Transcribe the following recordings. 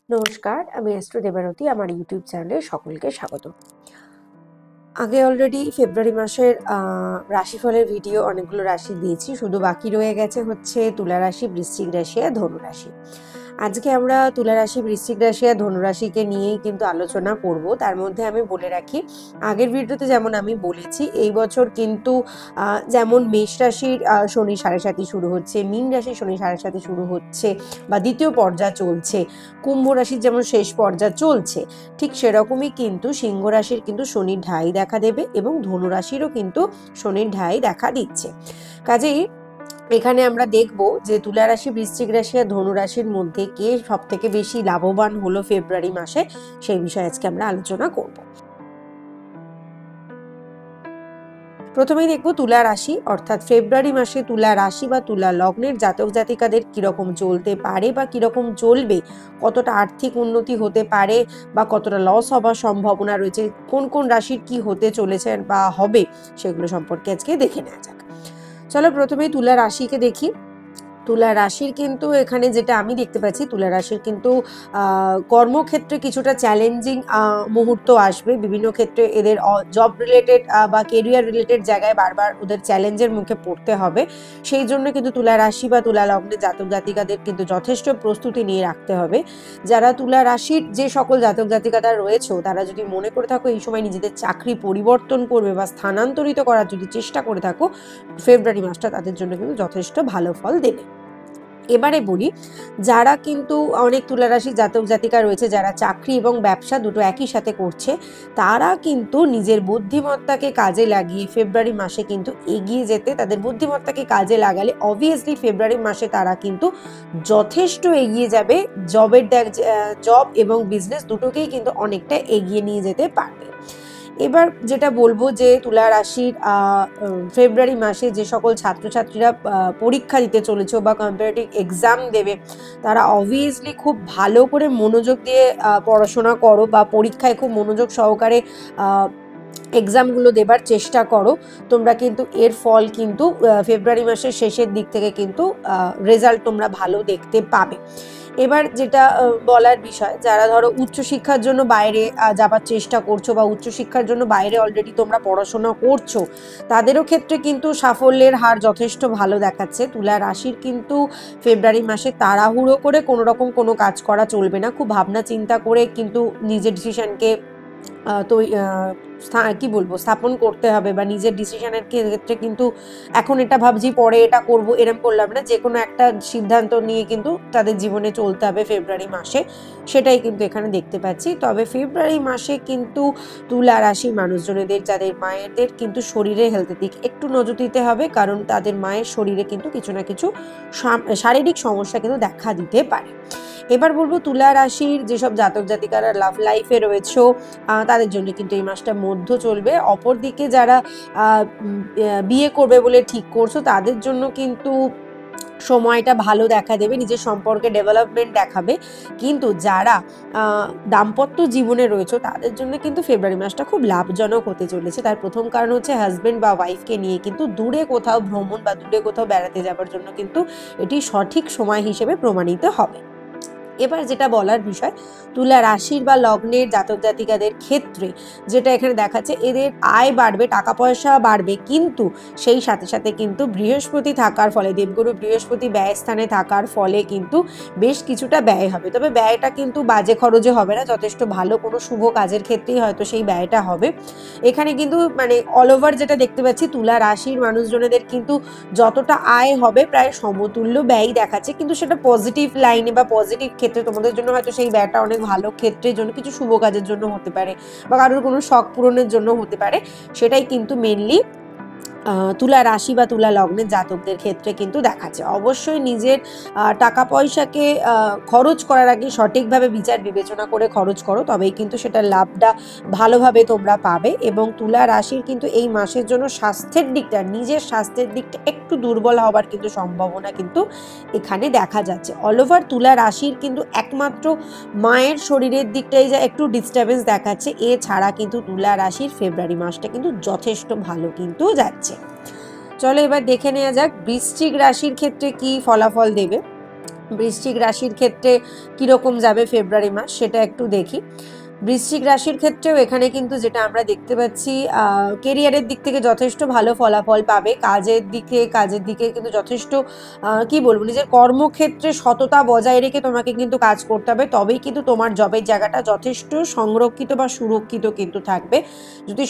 নমস্কার, আমি অ্যাস্ট্রো দেবারতী। আমার ইউটিউব চ্যানেলে সকলকে স্বাগত। আগে অলরেডি ফেব্রুয়ারি মাসের রাশিফলের ভিডিও অনেকগুলো রাশি দিয়েছি, শুধু বাকি রয়ে গেছে হচ্ছে তুলা রাশি, বৃশ্চিক রাশি আর ধনু রাশি। আজকে আমরা তুলা রাশি, বৃশ্চিক রাশি আর ধনু রাশিকে নিয়েই কিন্তু আলোচনা করব। তার মধ্যে আমি বলে রাখি, আগের ভিডিওতে যেমন আমি বলেছি, এই বছর কিন্তু যেমন মেষ রাশির শনি সাড়ে সাতি শুরু হচ্ছে, মীন রাশির শনি সাড়ে সাতি শুরু হচ্ছে বা দ্বিতীয় পর্যায় চলছে, কুম্ভ রাশির যেমন শেষ পর্যায় চলছে, ঠিক সেরকমই কিন্তু সিংহ রাশির কিন্তু শনির ঢাই দেখা দেবে এবং ধনু রাশিরও কিন্তু শনির ঢাই দেখা দিচ্ছে। কাজেই এখানে আমরা দেখব যে তুলা রাশি, বৃশ্চিক রাশি আর ধনু রাশির মধ্যে কে সব থেকে বেশি লাভবান হলো ফেব্রুয়ারি মাসে, সেই বিষয়ে আজকে আমরা আলোচনা করব। প্রথমেই দেখবো তুলা রাশি, অর্থাৎ ফেব্রুয়ারি মাসে তুলা রাশি বা তুলা লগ্নের জাতক জাতিকাদের কিরকম চলতে পারে বা কিরকম চলবে, কতটা আর্থিক উন্নতি হতে পারে বা কতটা লস হবার সম্ভাবনা রয়েছে, কোন কোন রাশির কি হতে চলেছে বা হবে, সেগুলো সম্পর্কে আজকে দেখে নেওয়া যাক। চলো প্রথমেই তুলা রাশিকে দেখি। তুলা রাশির কিন্তু এখানে যেটা আমি দেখতে পাচ্ছি, তুলা রাশির কিন্তু কর্মক্ষেত্রে কিছুটা চ্যালেঞ্জিং মুহূর্ত আসবে। বিভিন্ন ক্ষেত্রে এদের জব রিলেটেড বা কেরিয়ার রিলেটেড জায়গায় বারবার ওদের চ্যালেঞ্জের মুখে পড়তে হবে। সেই জন্য কিন্তু তুলা রাশি বা তুলা লগ্নের জাতক জাতিকাদের কিন্তু যথেষ্ট প্রস্তুতি নিয়ে রাখতে হবে। যারা তুলা রাশির যে সকল জাতক জাতিকারা রয়েছে, তারা যদি মনে করে থাকো এই সময় নিজেদের চাকরি পরিবর্তন করবে বা স্থানান্তরিত করার যদি চেষ্টা করে থাকো, ফেব্রুয়ারি মাসটা তাদের জন্য কিন্তু যথেষ্ট ভালো ফল দেবে। এবারে বলি, যারা কিন্তু অনেক তুলা রাশি জাতক জাতিকা রয়েছে যারা চাকরি এবং ব্যবসা দুটো একই সাথে করছে, তারা কিন্তু নিজের বুদ্ধিমত্তাকে কাজে লাগিয়ে ফেব্রুয়ারি মাসে কিন্তু এগিয়ে যেতে, তাদের বুদ্ধিমত্তাকে কাজে লাগালে অবভিয়াসলি ফেব্রুয়ারি মাসে তারা কিন্তু যথেষ্ট এগিয়ে যাবে। জব এবং বিজনেস দুটোকেই কিন্তু অনেকটা এগিয়ে নিয়ে যেতে পারবে। এবার যেটা বলবো যে তুলা রাশির ফেব্রুয়ারি মাসে যে সকল ছাত্রছাত্রীরা পরীক্ষা দিতে চলেছে বা কম্পারেটিভ এক্সাম দেবে, তারা অবভিয়াসলি খুব ভালো করে মনোযোগ দিয়ে পড়াশোনা করো বা পরীক্ষায় খুব মনোযোগ সহকারে এক্সামগুলো দেবার চেষ্টা করো। তোমরা কিন্তু এর ফল কিন্তু ফেব্রুয়ারি মাসের শেষের দিক থেকে কিন্তু রেজাল্ট তোমরা ভালো দেখতে পাবে। এবার যেটা বলার বিষয়, যারা ধরো উচ্চশিক্ষার জন্য বাইরে যাবার চেষ্টা করছো বা উচ্চশিক্ষার জন্য বাইরে অলরেডি তোমরা পড়াশোনা করছো, তাদেরও ক্ষেত্রে কিন্তু সাফল্যের হার যথেষ্ট ভালো দেখাচ্ছে। তুলা রাশির কিন্তু ফেব্রুয়ারি মাসে তাড়াহুড়ো করে কোনো রকম কোনো কাজ করা চলবে না, খুব ভাবনা চিন্তা করে কিন্তু নিজের ডিসিশনকে কি বলবো স্থাপন করতে হবে বা নিজের ডিসিশনের ক্ষেত্রে কিন্তু এখন এটা ভাবছি পরে এটা করব এরকম করলাম না, যে কোনো একটা সিদ্ধান্ত নিয়ে কিন্তু তাদের জীবনে চলতে হবে ফেব্রুয়ারি মাসে, সেটাই কিন্তু এখানে দেখতে পাচ্ছি। তবে ফেব্রুয়ারি মাসে কিন্তু তুলা রাশি মানুষজনেদের, যাদের মায়েদের কিন্তু শরীরের হেলথের দিক একটু নজর দিতে হবে, কারণ তাদের মায়ের শরীরে কিন্তু কিছু না কিছু শারীরিক সমস্যা কিন্তু দেখা দিতে পারে। এবার বলবো তুলা রাশির যেসব জাতক জাতিকারা লাভ লাইফে রয়েছে, তাদের জন্য কিন্তু এই মাসটা মধ্য চলবে। অপরদিকে যারা বিয়ে করবে বলে ঠিক করছো, তাদের জন্য কিন্তু সময়টা ভালো দেখা দেবে, নিজের সম্পর্কে ডেভেলপমেন্ট দেখাবে। কিন্তু যারা দাম্পত্য জীবনে রয়েছে, তাদের জন্য কিন্তু ফেব্রুয়ারি মাসটা খুব লাভজনক হতে চলেছে। তার প্রথম কারণ হচ্ছে হাজবেন্ড বা ওয়াইফকে নিয়ে কিন্তু দূরে কোথাও ভ্রমণ বা দূরে কোথাও বেড়াতে যাবার জন্য কিন্তু এটি সঠিক সময় হিসেবে প্রমাণিত হবে। এবার যেটা বলার বিষয়, তুলা রাশির বা লগ্নের জাতক জাতিকাদের ক্ষেত্রে যেটা এখানে দেখাচ্ছে, এদের আয় বাড়বে, টাকা পয়সা বাড়বে, কিন্তু সেই সাথে সাথে কিন্তু বৃহস্পতি থাকার ফলে, দেবগুরু বৃহস্পতি ব্যয় স্থানে থাকার ফলে কিন্তু বেশ কিছুটা ব্যয় হবে। তবে ব্যয়টা কিন্তু বাজে খরচে হবে না, যথেষ্ট ভালো কোনো শুভ কাজের ক্ষেত্রেই হয়তো সেই ব্যয়টা হবে। এখানে কিন্তু মানে অল ওভার যেটা দেখতে পাচ্ছি, তুলা রাশির মানুষজনেদের কিন্তু যতটা আয় হবে প্রায় সমতুল্য ব্যয় দেখাচ্ছে, কিন্তু সেটা পজিটিভ লাইনে বা পজিটিভ ক্ষেত্রে তোমাদের জন্য হয়তো সেই ব্যয়টা অনেক ভালো ক্ষেত্রের জন্য, কিছু শুভ কাজের জন্য হতে পারে বা কারোর কোনো শখ পূরণের জন্য হতে পারে, সেটাই কিন্তু মেনলি তুলা রাশি বা তুলা লগ্নের জাতকদের ক্ষেত্রে কিন্তু দেখাচ্ছে। অবশ্যই নিজের টাকা পয়সাকে খরচ করার আগে সঠিকভাবে বিচার বিবেচনা করে খরচ করো, তবেই কিন্তু সেটার লাভটা ভালোভাবে তোমরা পাবে। এবং তুলা রাশির কিন্তু এই মাসের জন্য স্বাস্থ্যের দিকটা, নিজের স্বাস্থ্যের দিকটা একটু দুর্বল হওয়ার কিন্তু সম্ভাবনা কিন্তু এখানে দেখা যাচ্ছে। অল ওভার তুলা রাশির কিন্তু একমাত্র মায়ের শরীরের দিকটাই যা একটু ডিস্টারবেন্স দেখাচ্ছে, এছাড়া কিন্তু তুলা রাশির ফেব্রুয়ারি মাসটা কিন্তু যথেষ্ট ভালো কিন্তু যাচ্ছে। চলো এবার দেখে নেওয়া যাক বৃশ্চিক রাশির ক্ষেত্রে কি ফলাফল দেবে। বৃশ্চিক রাশির ক্ষেত্রে কিরকম যাবে ফেব্রুয়ারি মাস সেটা একটু দেখি। বৃশ্চিক রাশির ক্ষেত্রেও এখানে কিন্তু যেটা আমরা দেখতে পাচ্ছি, কেরিয়ারের দিক থেকে যথেষ্ট ভালো ফলাফল পাবে। কাজের দিকে কিন্তু যথেষ্ট কি বলবো, নিজের কর্মক্ষেত্রে সততা বজায় রেখে তোমাকে কিন্তু কাজ করতে হবে, তবেই কিন্তু তোমার জবের জায়গাটা যথেষ্ট সংরক্ষিত বা সুরক্ষিত কিন্তু থাকবে। যদি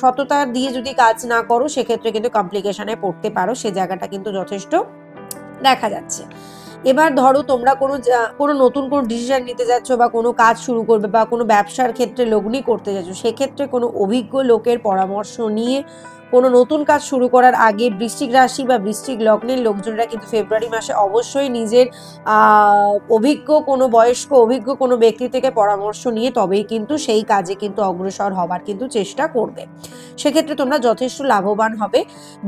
সততা দিয়ে যদি কাজ না করো, সেক্ষেত্রে কিন্তু কমপ্লিকেশনে পড়তে পারো, সে জায়গাটা কিন্তু যথেষ্ট দেখা যাচ্ছে। এবার ধরো তোমরা কোনো নতুন কোনো ডিসিশন নিতে যাচ্ছ বা কোনো কাজ শুরু করবে বা কোনো ব্যবসার ক্ষেত্রে লগ্নি করতে যাচ্ছ, সেক্ষেত্রে কোনো অভিজ্ঞ লোকের পরামর্শ নিয়ে কোনো নতুন কাজ শুরু করার আগে বৃশ্চিক রাশি বা বৃশ্চিক লগ্নের লোকজনরা কিন্তু ফেব্রুয়ারি মাসে অবশ্যই নিজের অভিজ্ঞ কোনো ব্যক্তি থেকে পরামর্শ নিয়ে তবেই কিন্তু সেই কাজে কিন্তু অগ্রসর হবার কিন্তু চেষ্টা করবে। সেক্ষেত্রে তোমরা যথেষ্ট লাভবান হবে।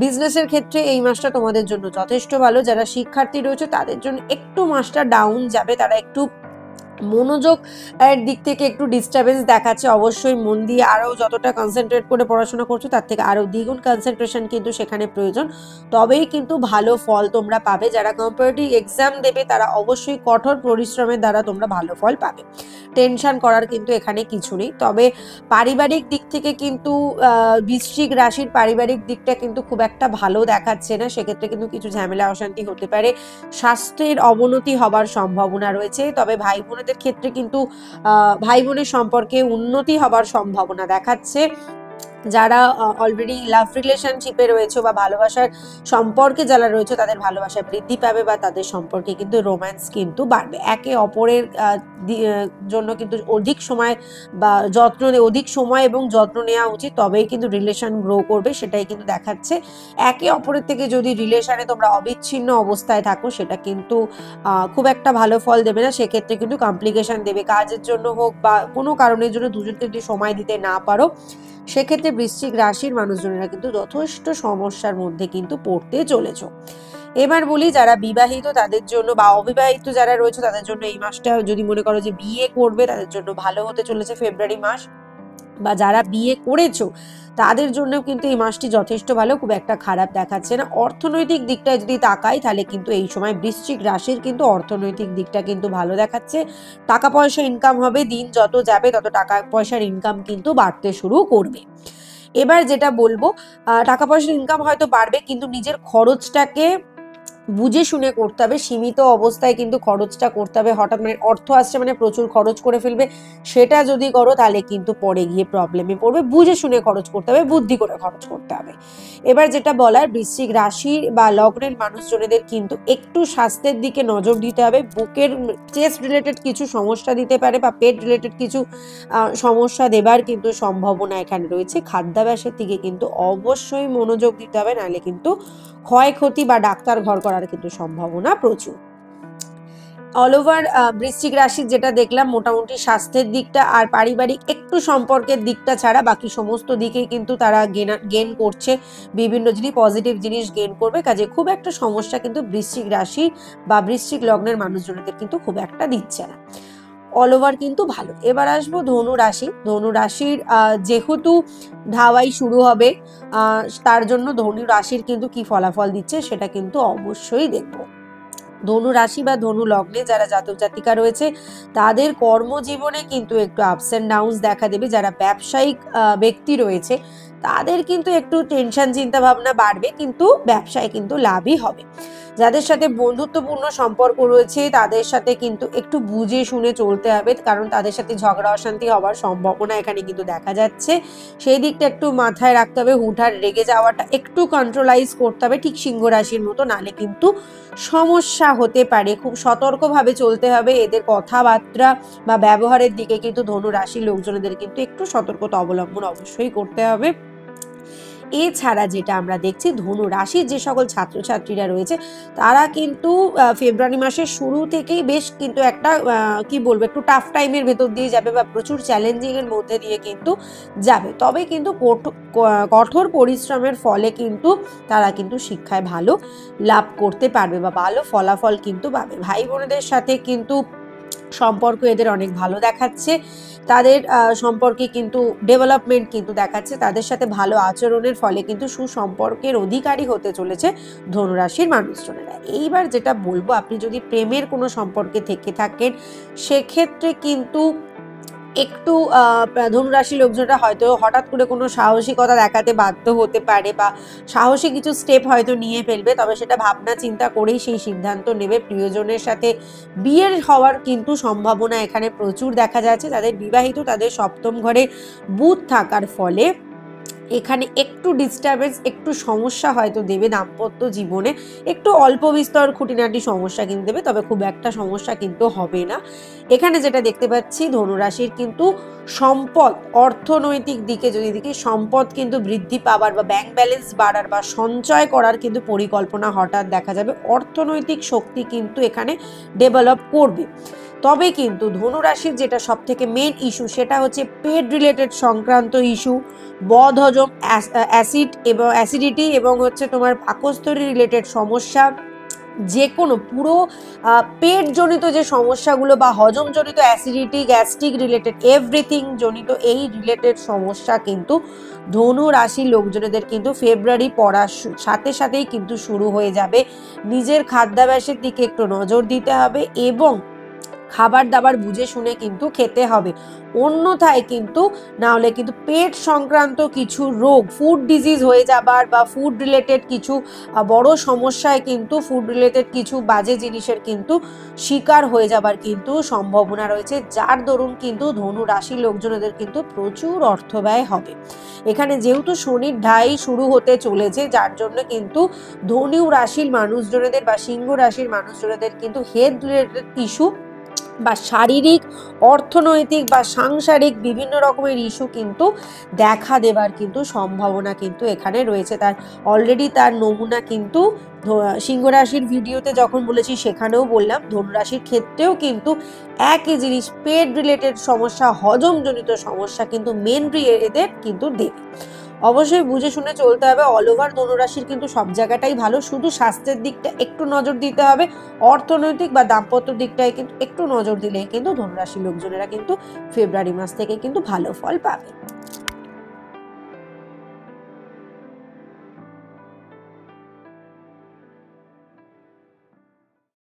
বিজনেসের ক্ষেত্রে এই মাসটা তোমাদের জন্য যথেষ্ট ভালো। যারা শিক্ষার্থী রয়েছে তাদের জন্য একটু মাসটা ডাউন যাবে, তারা একটু মনোযোগ এর দিক থেকে একটু ডিস্টারবেন্স দেখাচ্ছে। অবশ্যই মন দিয়ে আরও যতটা কনসেন্ট্রেট করে পড়াশোনা করছো তার থেকে আরও দ্বিগুণ কনসেন্ট্রেশন কিন্তু সেখানে প্রয়োজন, তবেই কিন্তু ভালো ফল তোমরা পাবে। যারা কম্পারেটিভ এক্সাম দেবে তারা অবশ্যই কঠোর পরিশ্রমের দ্বারা তোমরা ভালো ফল পাবে, টেনশন করার কিন্তু এখানে কিছু নেই। তবে পারিবারিক দিক থেকে কিন্তু বৃশ্চিক রাশির পারিবারিক দিকটা কিন্তু খুব একটা ভালো দেখাচ্ছে না, সেক্ষেত্রে কিন্তু কিছু ঝামেলা অশান্তি হতে পারে, স্বাস্থ্যের অবনতি হবার সম্ভাবনা রয়েছে। তবে ভাই বোনেদের ক্ষেত্রে কিন্তু ভাই বোনের সম্পর্কে উন্নতি হবার সম্ভাবনা দেখাচ্ছে। যারা অলরেডি লাভ রিলেশনশিপে রয়েছে বা ভালোবাসার সম্পর্কে যারা রয়েছে তাদের ভালোবাসা বৃদ্ধি পাবে বা তাদের সম্পর্কে কিন্তু রোম্যান্স কিন্তু বাড়বে। একে অপরের জন্য কিন্তু অধিক সময় এবং যত্ন নেওয়া উচিত, তবেই কিন্তু রিলেশন গ্রো করবে, সেটাই কিন্তু দেখাচ্ছে। একে অপরের থেকে যদি রিলেশনে তোমরা অবিচ্ছিন্ন অবস্থায় থাকো, সেটা কিন্তু খুব একটা ভালো ফল দেবে না, সেক্ষেত্রে কিন্তু কমপ্লিকেশন দেবে। কাজের জন্য হোক বা কোনো কারণের জন্য দুজনকে যদি সময় দিতে না পারো, সেক্ষেত্রে বৃশ্চিক রাশির মানুষজনেরা কিন্তু যথেষ্ট সমস্যার মধ্যে কিন্তু পড়তে চলেছ। এবার বলি যারা বিবাহিত তাদের জন্য বা অবিবাহিত যারা রয়েছে তাদের জন্য এই মাসটা, যদি মনে করো যে বিয়ে করবে তাদের জন্য ভালো হতে চলেছে ফেব্রুয়ারি মাস, বা যারা বিয়ে করেছো তাদের জন্য কিন্তু এই মাসটি যথেষ্ট ভালো, খুব একটা খারাপ দেখাচ্ছে না। অর্থনৈতিক দিকটায় যদি তাকাই তাহলে কিন্তু এই সময় বৃশ্চিক রাশির কিন্তু অর্থনৈতিক দিকটা কিন্তু ভালো দেখাচ্ছে। টাকা পয়সা ইনকাম হবে, দিন যত যাবে তত টাকা পয়সার ইনকাম কিন্তু বাড়তে শুরু করবে। এবার যেটা বলবো, টাকা পয়সার ইনকাম হয়তো বাড়বে, কিন্তু নিজের খরচটাকে বুঝে শুনে করতে হবে। সীমিত অবস্থায় কিন্তু খরচটা করতে হবে। হঠাৎ অর্থ আসছে প্রচুর খরচ করে ফেলবে, সেটা যদি করো তাহলে কিন্তু পরে গিয়ে প্রবলেমে পড়বে। বুঝে শুনে খরচ করতে হবে, বুদ্ধি করে খরচ করতে হবে। এবার যেটা বলার, বৃশ্চিক রাশি বা লগ্নের মানুষজনেদের কিন্তু একটু স্বাস্থ্যের দিকে নজর দিতে হবে। বুকের চেস্ট রিলেটেড কিছু সমস্যা দিতে পারে বা পেট রিলেটেড কিছু সমস্যা দেবার কিন্তু সম্ভাবনা এখানে রয়েছে। খাদ্যাভ্যাসের দিকে কিন্তু অবশ্যই মনোযোগ দিতে হবে, নাহলে কিন্তু ক্ষয়ক্ষতি বা ডাক্তার ঘর করার কিন্তু সম্ভাবনা প্রচুর। অল ওভার বৃশ্চিক রাশির যেটা দেখলাম, মোটামুটি স্বাস্থ্যের দিকটা আর পারিবারিক একটু সম্পর্কের দিকটা ছাড়া বাকি সমস্ত দিকেই কিন্তু তারা গেন করছে, বিভিন্ন পজিটিভ জিনিস গেন করবে। কাজে খুব একটা সমস্যা কিন্তু বৃশ্চিক রাশি বা বৃশ্চিক লগ্নের মানুষজনদের কিন্তু খুব একটা দিচ্ছে না, অল ওভার কিন্তু ভালো। এবার আসবো ধনু রাশি। ধনু রাশির যেহেতু ধাওয়াই শুরু হবে, তার জন্য ধনু রাশির কিন্তু কি ফলাফল দিচ্ছে সেটা কিন্তু অবশ্যই দেখবো। ধনু রাশি বা ধনু লগ্নে যারা জাতক জাতিকা রয়েছে তাদের কর্মজীবনে কিন্তু একটু আপস অ্যান্ড ডাউনস দেখা দেবে। যারা ব্যবসায়িক ব্যক্তি রয়েছে তাদের কিন্তু একটু টেনশন চিন্তা ভাবনা বাড়বে, কিন্তু ব্যবসায় কিন্তু লাভই হবে। যাদের সাথে বন্ধুত্বপূর্ণ সম্পর্ক রয়েছে তাদের সাথে কিন্তু একটু বুঝে শুনে চলতে হবে, কারণ তাদের সাথে ঝগড়া অশান্তি হওয়ার সম্ভাবনা এখানে কিন্তু দেখা যাচ্ছে। সেই দিকটা একটু মাথায় রাখতে হবে। হুটহাট রেগে যাওয়াটা একটু কন্ট্রোলাইজ করতে হবে, ঠিক সিংহ রাশির মতো, নালে কিন্তু সমস্যা হতে পারে। খুব সতর্কভাবে চলতে হবে। এদের কথাবার্তা বা ব্যবহারের দিকে কিন্তু ধনু রাশির লোকজনদের কিন্তু একটু সতর্কতা অবলম্বন অবশ্যই করতে হবে। এছাড়া যেটা আমরা দেখছি, ধনু রাশির যে সকল ছাত্রছাত্রীরা রয়েছে তারা কিন্তু ফেব্রুয়ারি মাসের শুরু থেকেই বেশ কিন্তু একটা একটু টাফ টাইমের ভেতর দিয়ে যাবে বা প্রচুর চ্যালেঞ্জিং এর মধ্যে দিয়ে কিন্তু যাবে। তবে কিন্তু কঠোর পরিশ্রমের ফলে কিন্তু তারা কিন্তু শিক্ষায় ভালো লাভ করতে পারবে বা ভালো ফলাফল কিন্তু পাবে। ভাই বোনেদের সাথে কিন্তু সম্পর্ক এদের অনেক ভালো দেখাচ্ছে, তাদের সম্পর্কে কিন্তু ডেভেলপমেন্ট কিন্তু দেখাচ্ছে, তাদের সাথে ভালো আচরণের ফলে কিন্তু সুসম্পর্কের অধিকারী হতে চলেছে ধনুরাশির মানুষজনেরা। এইবার যেটা বলবো, আপনি যদি প্রেমের কোনো সম্পর্কে থেকে থাকেন সেক্ষেত্রে কিন্তু একটু ধনুরাশি লোকজনরা হয়তো হঠাৎ করে কোনো সাহসিকতা দেখাতে বাধ্য হতে পারে বা সাহসী কিছু স্টেপ হয়তো নিয়ে ফেলবে, তবে সেটা ভাবনা চিন্তা করেই সেই সিদ্ধান্ত নেবে। প্রিয়জনের সাথে বিয়ের হওয়ার কিন্তু সম্ভাবনা এখানে প্রচুর দেখা যাচ্ছে। তাদের বিবাহিত, তাদের সপ্তম ঘরে বুধ থাকার ফলে এখানে একটু ডিস্টারবেন্স, একটু সমস্যা হয়তো দেবে দাম্পত্য জীবনে, একটু অল্প বিস্তর খুঁটিনাটি সমস্যা কিন্তু দেবে, তবে খুব একটা সমস্যা কিন্তু হবে না। এখানে যেটা দেখতে পাচ্ছি ধনুরাশির কিন্তু সম্পদ, অর্থনৈতিক দিকে যদি দেখি, সম্পদ কিন্তু বৃদ্ধি পাবার বা ব্যাংক ব্যালেন্স বাড়ার বা সঞ্চয় করার কিন্তু পরিকল্পনা হঠাৎ দেখা যাবে। অর্থনৈতিক শক্তি কিন্তু এখানে ডেভেলপ করবে। তবে কিন্তু ধনুরাশির যেটা সব থেকে মেন ইস্যু, সেটা হচ্ছে পেট রিলেটেড সংক্রান্ত ইস্যু, বদহজম, অ্যাসিডিটি এবং হচ্ছে তোমার পাকস্থলী রিলেটেড সমস্যা, যে কোনো পুরো পেটজনিত যে সমস্যাগুলো বা হজমজনিত, অ্যাসিডিটি, গ্যাস্ট্রিক রিলেটেড, এভরিথিং জনিত এই রিলেটেড সমস্যা কিন্তু ধনু রাশির লোকজনেদের কিন্তু ফেব্রুয়ারি পড়ার সাথে সাথেই কিন্তু শুরু হয়ে যাবে। নিজের খাদ্যাভ্যাসের দিকে একটু নজর দিতে হবে এবং খাবার দাবার বুঝে শুনে কিন্তু খেতে হবে, অন্যথায় কিন্তু না হলে কিন্তু পেট সংক্রান্ত কিছু রোগ, ফুড ডিজিজ হয়ে যাবার বা ফুড রিলেটেড কিছু বড় সমস্যায় কিন্তু ফুড রিলেটেড কিছু বাজে জিনিসের কিন্তু শিকার হয়ে যাবার কিন্তু সম্ভাবনা রয়েছে, যার দরুন কিন্তু ধনু রাশির লোকজনদের কিন্তু প্রচুর অর্থ ব্যয় হবে। এখানে যেহেতু শনির ঢাই শুরু হতে চলেছে, যার জন্য কিন্তু ধনু রাশির মানুষজনদের বা সিংহ রাশির মানুষজনদের কিন্তু হেলথ রিলেটেড ইস্যু বা শারীরিক, অর্থনৈতিক বা সাংসারিক বিভিন্ন রকমের ইস্যু কিন্তু দেখা দেবার কিন্তু সম্ভাবনা কিন্তু এখানে রয়েছে। তার অলরেডি তার নমুনা কিন্তু সিংহ রাশির ভিডিওতে যখন বলেছি সেখানেও বললাম, ধনুরাশির ক্ষেত্রেও কিন্তু একই জিনিস, পেট রিলেটেড সমস্যা, হজমজনিত সমস্যা কিন্তু মেন এদের কিন্তু দেবে। অবশ্যই বুঝে শুনে চলতে হবে। অল ওভার ধনুরাশির কিন্তু সব জায়গাটাই ভালো, শুধু স্বাস্থ্যের দিকটা একটু নজর দিতে হবে, অর্থনৈতিক বা দাম্পত্য দিকটায় কিন্তু একটু নজর দিলেই কিন্তু ধনুরাশির লোকজনেরা কিন্তু ফেব্রুয়ারি মাস থেকে কিন্তু ভালো ফল পাবে।